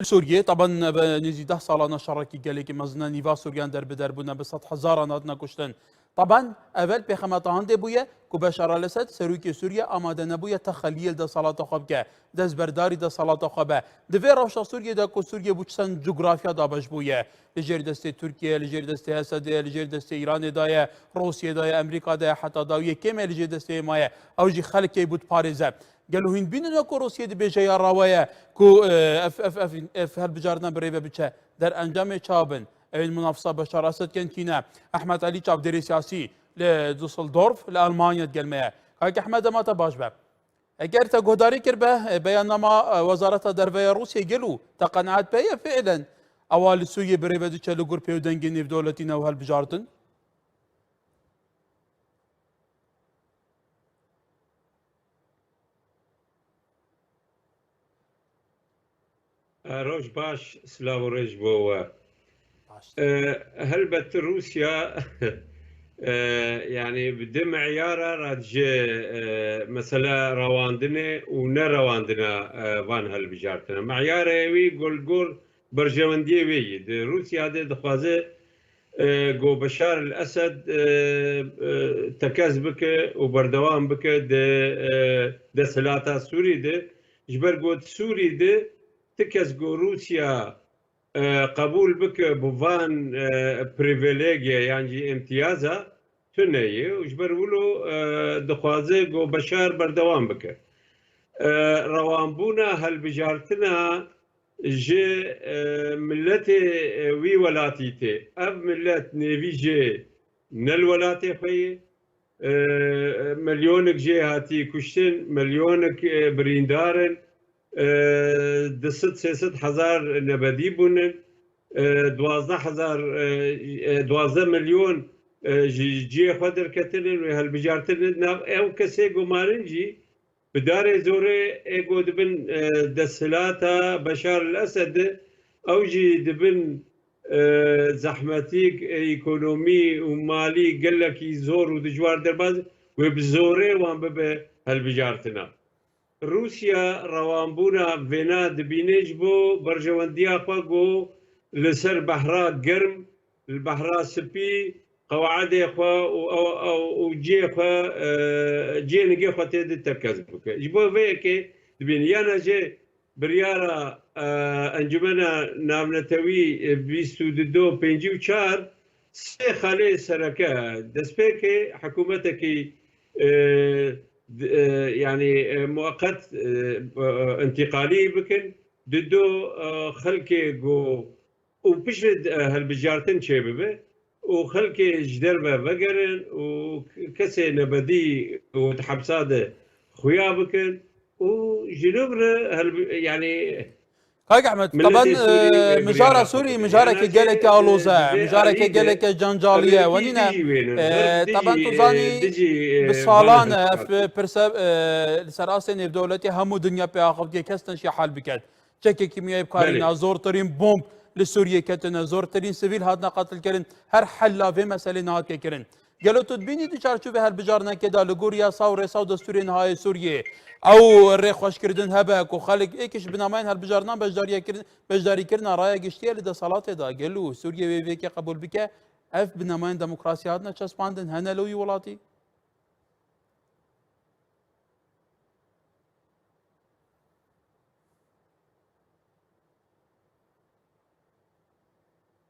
سوریه طبعا نزی 10 سالانه شرکی گلیک مزنا نیوا سوریان در بدر بودن به 100,000 نادنا کشتن طبعا اول پیغمبر هنده بویه که بشار الاسد سروکی سوریه آماده نبویه تخلیل ده صلات خواب که دست برداری ده صلات خوابه دوی روشا سوریه ده که سوریه بوچسن جغرافیا دابش بویه لجر دست ترکیه لجر دست اسد لجر دست ایران دایه روسیه دایه امریکا دایه حتی دایه کم لجر دست مایه اوجی خلکی بود پاریزه قالوا هين بيننا كو روسيا دي بيجي راوايا كو اف هالبجارنا بريبه بتشا در انجام تشابن المنافسه بشار اسد كان كينا احمد علي تشابدري سياسي لدوسلدورف لالمانيا تقلمه هاك احمد ما تباش باب اگر تقدري كربه بيانما وزاره درفيه روسيا قالوا تقنعت بها فعلا اوال سويه بريبه دي لغور بيودنجين في دولتنا وهالبجارتن روش باش سلاو ريج بو هلبت روسيا يعني بدي معيارة راجع مثلا رواندنا ونرواندنا وان هالبجارتنا معيارة وي قول برجواندية وي روسيا هذا دخوازة جو بشار الأسد تكاز بك وبردوام بك ده سلاطة سوري ده جبر قوت سوري ده تكاز جو روسيا قبول بك بوفان بريفيليجيا يعني امتيازها تنية وجبر ولو دخوازه جو بشار بردوام بك روانبونا هالبجارتنا جي ملتي وي ولاتيتي اب ملت نيفي جي نل ولاتي خي مليونك جي هاتي كشتن مليونك بريندارن دست 300,000 نبدي بونن 12 مليون جي خدر كتنن وهالبجارتن او كسي قمارن جي بدار زوري ايقو دبن دسلاتا بشار الاسد او جي دبن زحمتيك ايكونومي ومالي قلك يزور ودجوار درباز وبزوري وان ببه هالبجارتنا روسيا روانبونا فينا دبينيج بو برجوانديا خواقو لسر بحرا قرم البحرا سبي قواعد اخوا او جي اخوا جي نجي اخوا تيد التركز بك جبو فيك دبين يانا جي بريارا انجمنا نامنتوي بيستو ددو بينجي وشار سي خالي سركا دسبيكي حكومتك يعني مؤقت انتقالي بكن ددو خلكي جو وبشد هالبجارتن شبابه وخلكي جدربه بقرن وكسي نبدي وتحبساده خويا بكن وجنوبنا يعني هاك احمد طبعا مجارة سوري مجارة كجلك الوزا مجارة كجلك جنجالية ونينا طبعا تزاني بالصالان برسب سراسة دولتي همو دنيا بياخذ كستن شي حال بكت تشكي كيميائي بكارينا زور ترين بومب لسوريا كتنا زور ترين سيفيل هادنا قتل كرن هر حلا في مسألة نهات كرن قالوا تدبيني دي چارچوب هالبجارنا كدا لغوريا ساوري ساو دستوري نهاية سوريا او الري خوش كردن هبك وخلق ايكش بنامين هالبجارنا بجداري كرنا رايا قشتيا لدا صلاة دا قالوا سوريا ويفيكي قبول بك اف بنامين ديمقراسيا هادنا چسباندن هنا لوي ولاتي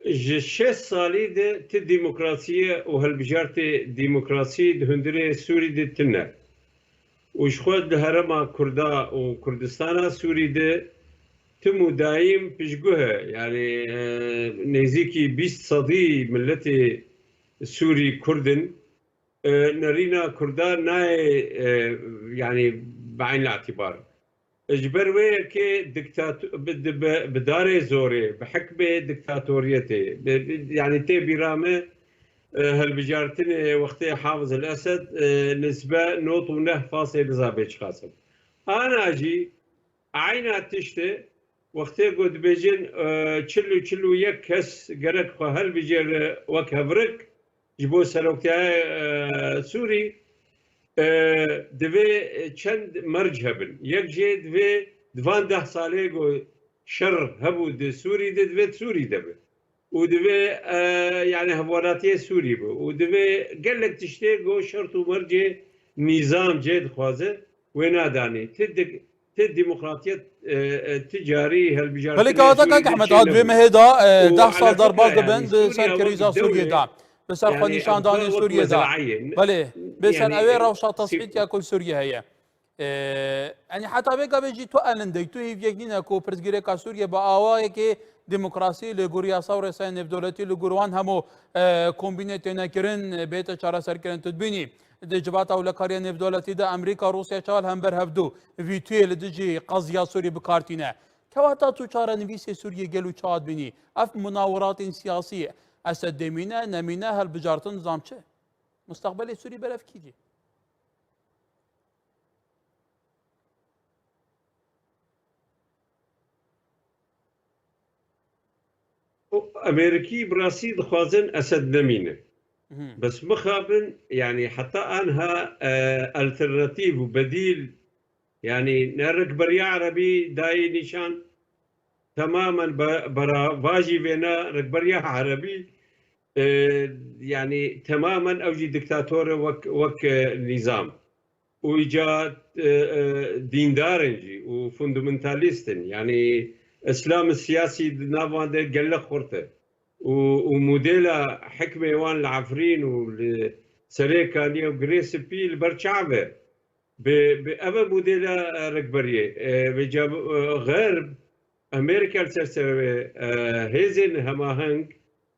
جشة صالي ده تديمقراطية وهالبجارة ديمقراطية دهندرة سوري ده تنة وشخوات لهرما كردا وكردستانا سوري ده تمو دايم بيشجوها يعني نزيكي 20 صدي ملتي سوري كردن نرينا كردان ناي يعني بعين الاعتبار اجبروي كي دكتاتور بداري زوري بحكمه دكتاتوريتي يعني تي برامه هالبجارتني وقتها حافظ الاسد نسبه نوط ونه فاصل زابيش خاصم انا اجي عينا تشتي وقتها قد بيجن تشلو يكس قرك خو هالبجر وكهبرك جبو سلوكتها سوري دوی چند مرج هبن یک جه دوی 12 ساله گو شر هبو د سوري دبيت سوري دبي ودبي يعني هفولاتي سوري بو ودبي قال لك تشتيقو شرط ومرجع نظام جيد خوازه وناداني الديمقراطيه التجاري هالبجار خليك هذاك احمد هاد في مهدا 10 سال ضربات دبن بسر كريزا سوريا دا بسر خو نشان داني سوريا دا بله بسر اوي روشا تصحيح يا كل سوريا هي يعني حتى بقى بيجي تو الندي تو يجينا كو برزغيري كا سوريا با اواي كي ديمقراسي لغوريا ثوره سين دولتي لغوروان همو كومبينيتنا كرن بيت چارا سر كرن تدبيني دجبات او لكاريا نف دولتي دا امريكا روسيا چال هم بر هفدو فيتوي لدجي قضيه سوريا بكارتينا كواتا تو چارا نويسي سوريا گلو چاد بيني اف مناورات سياسيه اسد دمينا نمينا هل بجارتن نظام چه مستقبل سوري برف كيجي امريكي براسي دخوازن اسد نمينه بس مخابن يعني حتى انها الترناتيف وبديل يعني نرك بريا عربي داي نشان تماما برا فاجي بينا ركبريا عربي يعني تماما اوجي دكتاتور وك نظام وإجا ديندارنجي وفوندمنتاليستن يعني اسلام السياسي نافان ده قلق خورته وموديلا حكمه وان العفرين والسريكانيه وجريس بيل برشعبه بأبا موديلا ركبريه بجاب غرب امريكا السرسوي هيزن هماهنج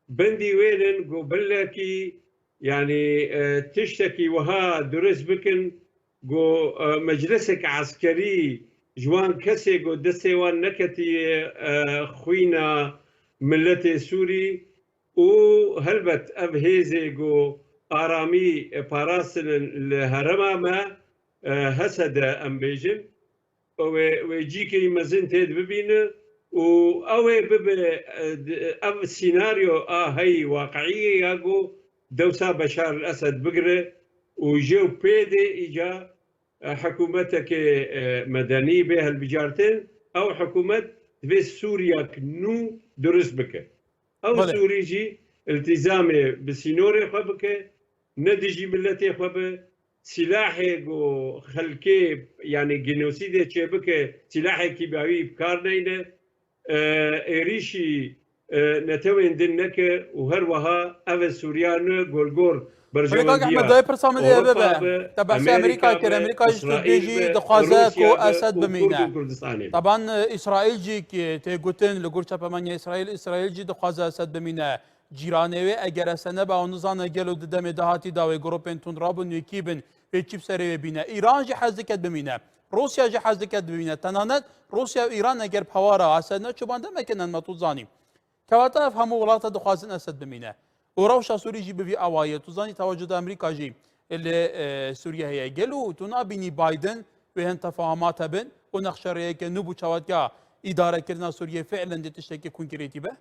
بندي وينن قبلكي يعني تشتكي وها درس بكن جو مجلسك عسكري جوان كسي جو دسيوان نكتي خوينا ملتي سوري وهلبت اب هيزي جو ارامي باراسل الهرما ما هسد ام بيجن ويجيكي مزن تيد ببينه واوي اب سيناريو هي واقعيه ياغو دوسا بشار الاسد بقره وجو بيدي اجا حكومتك مدني بها البجارتين او حكومه في سوريا كنو درس بك او سوريجي التزامي بسينوري خبك ندجي ملتي خبه سلاحي و خلكي يعني جنوسيد تشبك سلاحي كيماوي بكارنينه إيريشي نتوين دنك وهروها أف سوريان جولجور برجوان أحمد داي برسام دي بابا تبع أمريكا كده أمريكا يجي دخوازاك وأسد بمينا طبعا إسرائيل جي تيجوتن لجور شبابان إسرائيل جي دخوازا أسد بمينا جيرانوي اگر سنه با اونزان گلو ددم دهاتی داوی گروپن تونرابن یکیبن به چیپ سری بینه ایران جه حزکت بمینه روسیا جه حزکت بمینه تنانت روسیا و ایران اگر پوارا اسد چوبان دمکنن متوزانی کواتا افهمو ولات دخوازن اسد بمینه و روشا سوری جی بوی اوایه توزانی تواجد امریکا جی اللي سوريا هي گلو تونا بینی بايدن و هن تفاهمات بن و نخشریه که نبو چوادگاه اداره کردن سوريا فعلا دي تشتكي كونكريتي به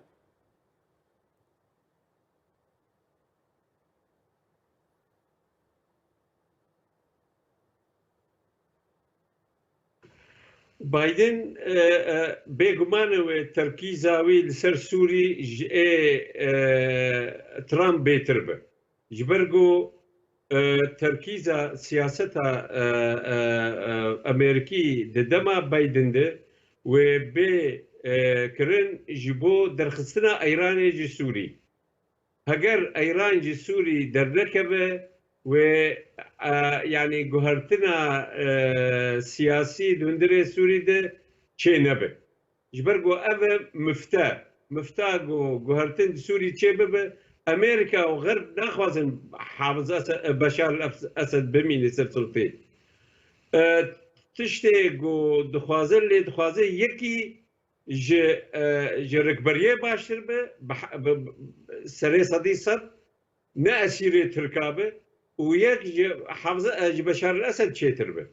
بايدن بيغمان وتركيزاوي لسر سوري ترامب بيتربه جبرجو تركيزا سياستها امريكي ددما بايدن ده وبي كرن جبو درخصنا ايران جي سوري هجر ايران جي سوري درنكبه و يعني جوهرتنا سياسي دندري سوري ده شيء نبه جبرجو أبا مفتاح جوهرتن سوري شيء ببه أمريكا وغرب ناخذن حافظ بشار الأسد بمين سلطة تشتي جو دخوازن لي دخوازن يكي ج ركبريه باشر به سري صديصر نأسيري تركابه ويك حافظ بشار الاسد شيتر به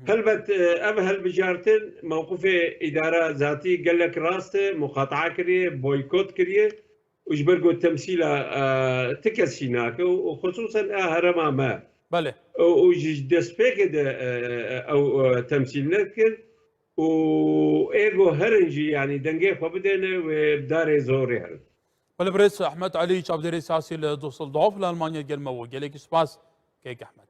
هلبت هل بجارتن موقف اداره ذاتي قال لك راسته مقاطعه كريه بويكوت كريه وجبرقوا التمثيل تكس هناك وخصوصا هرما ما بله وجدسبيك او تمثيل نذكر وإيجو هرنجي يعني دنجي فبدنا وبداري زوري هرن. والبريس احمد علي شابدري ساسي لدوسلدورف لالمانيا جلمو جليك سباس كيك احمد